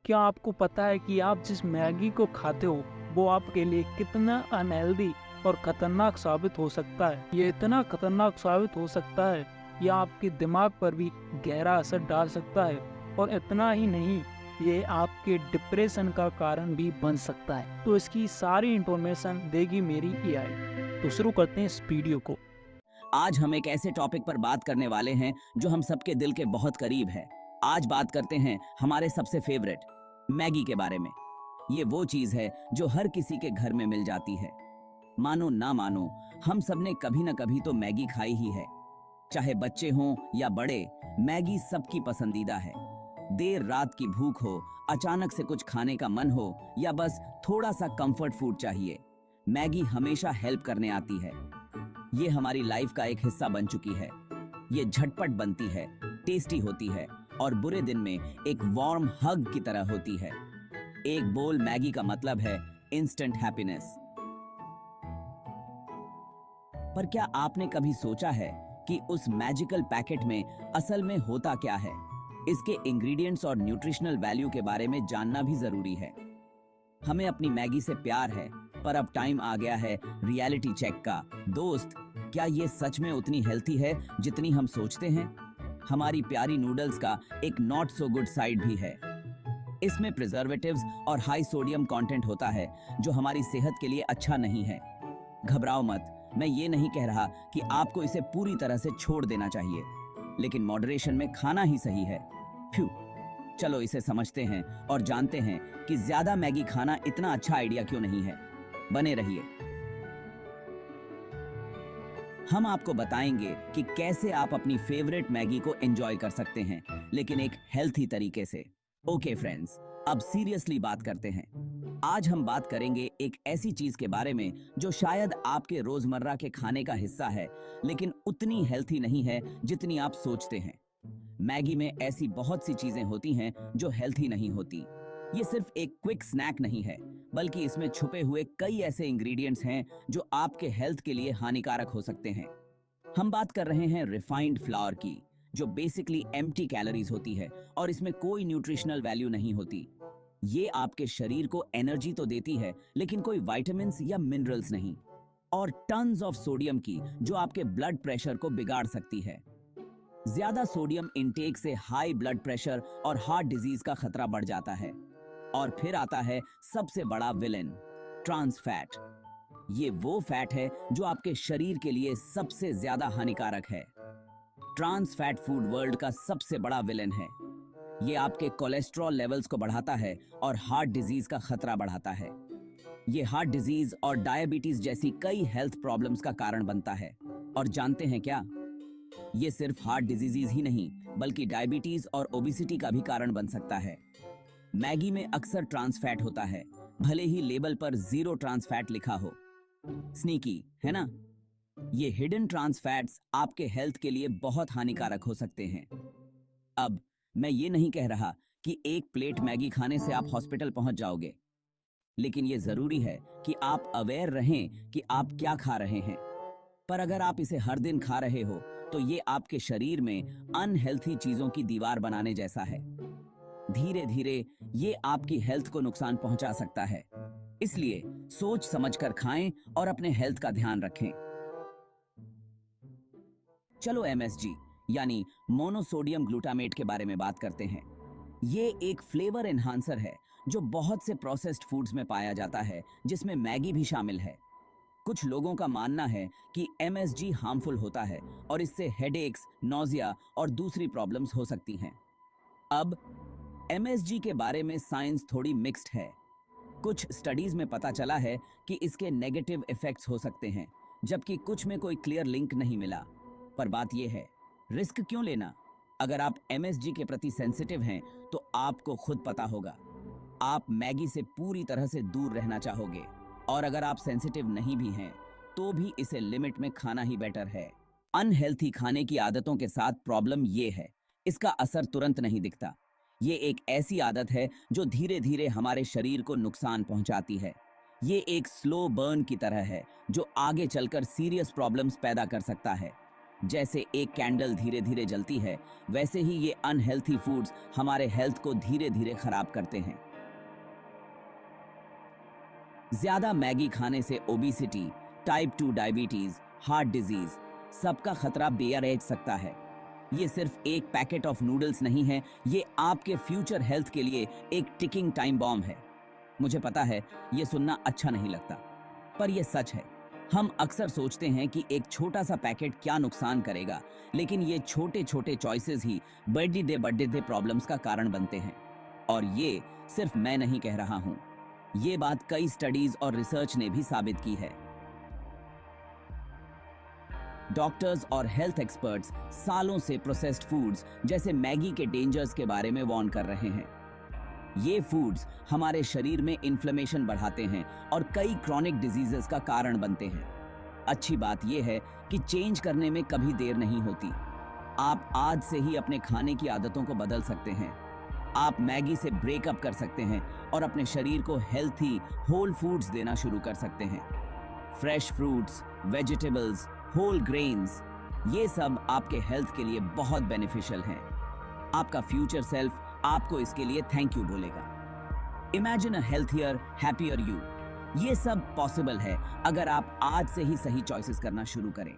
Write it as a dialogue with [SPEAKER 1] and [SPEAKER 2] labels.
[SPEAKER 1] क्या आपको पता है कि आप जिस मैगी को खाते हो वो आपके लिए कितना अनहेल्दी और खतरनाक साबित हो सकता है। ये इतना खतरनाक साबित हो सकता है, यह आपके दिमाग पर भी गहरा असर डाल सकता है और इतना ही नहीं, ये आपके डिप्रेशन का कारण भी बन सकता है। तो इसकी सारी इंफॉर्मेशन देगी मेरी एआई। तो शुरू करते हैं इस वीडियो को।
[SPEAKER 2] आज हम एक ऐसे टॉपिक पर बात करने वाले हैं जो हम सबके दिल के बहुत करीब है। आज बात करते हैं हमारे सबसे फेवरेट मैगी के बारे में। ये वो चीज है जो हर किसी के घर में मिल जाती है। मानो ना मानो, हम सबने कभी ना कभी तो मैगी खाई ही है। चाहे बच्चे हों या बड़े, मैगी सबकी पसंदीदा है। देर रात की भूख हो, अचानक से कुछ खाने का मन हो या बस थोड़ा सा कंफर्ट फूड चाहिए, मैगी हमेशा हेल्प करने आती है। ये हमारी लाइफ का एक हिस्सा बन चुकी है। ये झटपट बनती है, टेस्टी होती है और बुरे दिन में एक वार्म हग की तरह होती है। एक बोल मैगी का मतलब है इंस्टेंट हैप्पीनेस। पर क्या आपने कभी सोचा है कि उस मैजिकल पैकेट में असल में होता क्या है? इसके इंग्रेडिएंट्स और न्यूट्रिशनल वैल्यू के बारे में जानना भी जरूरी है। हमें अपनी मैगी से प्यार है, पर अब टाइम आ गया है रियलिटी चेक का। दोस्त, क्या ये सच में उतनी हेल्थी है जितनी हम सोचते हैं? हमारी प्यारी नूडल्स का एक नॉट सो गुड साइड भी है। इसमें प्रिजर्वेटिव्स और हाई सोडियम कंटेंट होता है जो हमारी सेहत के लिए अच्छा नहीं है। घबराओ मत, मैं ये नहीं कह रहा कि आपको इसे पूरी तरह से छोड़ देना चाहिए, लेकिन मॉडरेशन में खाना ही सही है। फ्यू, चलो इसे समझते हैं और जानते हैं कि ज्यादा मैगी खाना इतना अच्छा आइडिया क्यों नहीं है। बने रहिए। हम आपको बताएंगे कि कैसे आप अपनी फेवरेट मैगी को एंजॉय कर सकते हैं, लेकिन एक हेल्थी तरीके से। ओके फ्रेंड्स, अब सीरियसली बात करते हैं। आज हम बात करेंगे एक ऐसी चीज के बारे में जो शायद आपके रोजमर्रा के खाने का हिस्सा है, लेकिन उतनी हेल्थी नहीं है जितनी आप सोचते हैं। मैगी में ऐसी बहुत सी चीजें होती हैं जो हेल्थी नहीं होती। ये सिर्फ एक क्विक स्नैक नहीं है, बल्कि इसमें छुपे हुए कई ऐसे इंग्रेडिएंट्स हैं जो आपके हेल्थ के लिए हानिकारक हो सकते हैं। हम बात कर रहे हैं रिफाइंड फ्लावर की, जो बेसिकली एम्प्टी कैलोरीज होती है और इसमें कोई न्यूट्रिशनल वैल्यू नहीं होती। ये आपके शरीर को एनर्जी तो देती है, लेकिन कोई विटामिन्स या मिनरल्स नहीं। और टन्स ऑफ सोडियम की, जो आपके ब्लड प्रेशर को बिगाड़ सकती है। ज्यादा सोडियम इंटेक से हाई ब्लड प्रेशर और हार्ट डिजीज का खतरा बढ़ जाता है। और फिर आता है सबसे बड़ा विलेन, ट्रांस फैट। ये वो फैट है जो आपके शरीर के लिए सबसे ज्यादा हानिकारक है। ट्रांस फैट फूड वर्ल्ड का सबसे बड़ा विलेन है। ये आपके कोलेस्ट्रॉल लेवल्स को बढ़ाता है और हार्ट डिजीज का खतरा बढ़ाता है। ये हार्ट डिजीज और डायबिटीज जैसी कई हेल्थ प्रॉब्लम्स का कारण बनता है। और जानते हैं क्या? ये सिर्फ हार्ट डिजीज ही नहीं, बल्कि डायबिटीज और ओबेसिटी का भी कारण बन सकता है। मैगी में अक्सर ट्रांस फैट होता है, भले ही लेबल पर जीरो ट्रांस फैट लिखा हो। स्नीकी है ना? ये हिडन ट्रांस फैट्स आपके हेल्थ के लिए बहुत हानिकारक हो सकते हैं। अब मैं ये नहीं कह रहा कि एक प्लेट मैगी खाने से आप हॉस्पिटल पहुंच जाओगे, लेकिन ये जरूरी है कि आप अवेयर रहें कि आप क्या खा रहे हैं। पर अगर आप इसे हर दिन खा रहे हो, तो ये आपके शरीर में अनहेल्थी चीजों की दीवार बनाने जैसा है। धीरे धीरे ये आपकी हेल्थ को नुकसान पहुंचा सकता है। इसलिए सोच समझकर खाएं और अपने हेल्थ का ध्यान रखें। चलो एमएसजी यानी मोनोसोडियम ग्लूटामेट के बारे में बात करते हैं। ये एक फ्लेवर एनहांसर है जो बहुत से प्रोसेस्ड फूड्स में पाया जाता है, जिसमें मैगी भी शामिल है। कुछ लोगों का मानना है कि एमएसजी हार्मफुल होता है और इससे हेडेक्स, नोजिया और दूसरी प्रॉब्लम्स हो सकती हैं। अब एमएसजी के बारे में साइंस थोड़ी मिक्स्ड है। कुछ स्टडीज में पता चला है कि इसके नेगेटिव इफेक्ट्स हो सकते हैं, जबकि कुछ में कोई क्लियर लिंक नहीं मिला। पर बात यह है, रिस्क क्यों लेना? अगर आप एमएसजी के प्रति सेंसिटिव हैं, तो आपको खुद पता होगा। आप मैगी से पूरी तरह से दूर रहना चाहोगे, और अगर आप सेंसिटिव नहीं भी हैं, तो भी इसे लिमिट में खाना ही बेटर है। अनहेल्थी खाने की आदतों के साथ प्रॉब्लम ये है, इसका असर तुरंत नहीं दिखता। ये एक ऐसी आदत है जो धीरे धीरे हमारे शरीर को नुकसान पहुंचाती है। ये एक स्लो बर्न की तरह है जो आगे चलकर सीरियस प्रॉब्लम्स पैदा कर सकता है। जैसे एक कैंडल धीरे धीरे जलती है, वैसे ही ये अनहेल्थी फूड्स हमारे हेल्थ को धीरे धीरे खराब करते हैं। ज्यादा मैगी खाने से obesity, type 2 diabetes, heart disease सबका खतरा बेअरेज सकता है। ये सिर्फ एक पैकेट ऑफ नूडल्स नहीं है, ये आपके फ्यूचर हेल्थ के लिए एक टिकिंग टाइम बॉम्ब है। मुझे पता है ये सुनना अच्छा नहीं लगता, पर यह सच है। हम अक्सर सोचते हैं कि एक छोटा सा पैकेट क्या नुकसान करेगा, लेकिन ये छोटे छोटे चॉइसेस ही बर्थडे डे प्रॉब्लम्स का कारण बनते हैं। और ये सिर्फ मैं नहीं कह रहा हूं, ये बात कई स्टडीज और रिसर्च ने भी साबित की है। डॉक्टर्स और हेल्थ एक्सपर्ट्स सालों से प्रोसेस्ड फूड्स जैसे मैगी के डेंजर्स के बारे में वार्न कर रहे हैं। ये फूड्स हमारे शरीर में इन्फ्लेमेशन बढ़ाते हैं और कई क्रॉनिक डिजीजेस का कारण बनते हैं। अच्छी बात यह है कि चेंज करने में कभी देर नहीं होती। आप आज से ही अपने खाने की आदतों को बदल सकते हैं। आप मैगी से ब्रेकअप कर सकते हैं और अपने शरीर को हेल्थी होल फूड्स देना शुरू कर सकते हैं। Fresh fruits, vegetables, whole grains, ये सब आपके हेल्थ के लिए बहुत बेनिफिशियल हैं। आपका फ्यूचर सेल्फ आपको इसके लिए थैंक यू बोलेगा। Imagine a healthier, happier you. ये सब पॉसिबल है अगर आप आज से ही सही चॉइसेस करना शुरू करें।